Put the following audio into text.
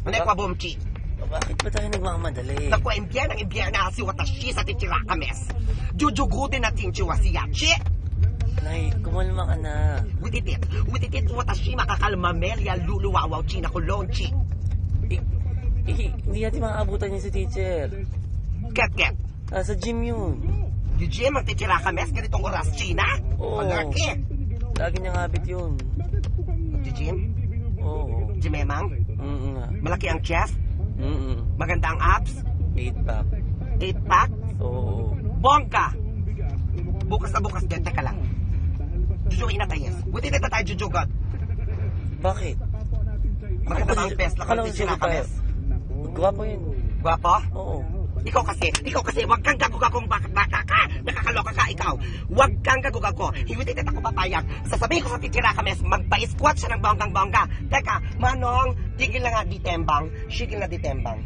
Ano kwa bumchi? Bakit ba tayo nagmamadali? Naku, impyerno na si watashi sa tichirakames. Jujugutin na tinchiwa si Yachi. Nay, kumalma ka na. Wititit watashi makakalma melia luluwawaw china kulonchi. Hindi natin makaabutan niya si teacher. Ket. Sa gym yun. Yung gym, magtichirakames, ganitong oras, China? Oo. Malarki. Lagi niyang habit yun. Yung gym? Oo. Gymemang? Nga. Malaki ang chest? Maganda ang abs? 8-pack. 8-pack? Oo. Bongga! Bukas na bukas din, teka lang. Jujuin na tayo. Buti na tayo jujugod. Bakit? Maganda ba ang pes? Lakang tichirakames? Gwapo yun. Gwapo? Oo. Ikaw kasi, wag kang gagugagong baka ka. Nakakaloka ka ikaw. Wag kang gagugago. Hindi na ako papayag. Sasabihin ko sa tichirakames, magpa-squat siya ng bonggang-bongga. Teka, Manong, tigil na nga ditembang. Shigil na ditembang.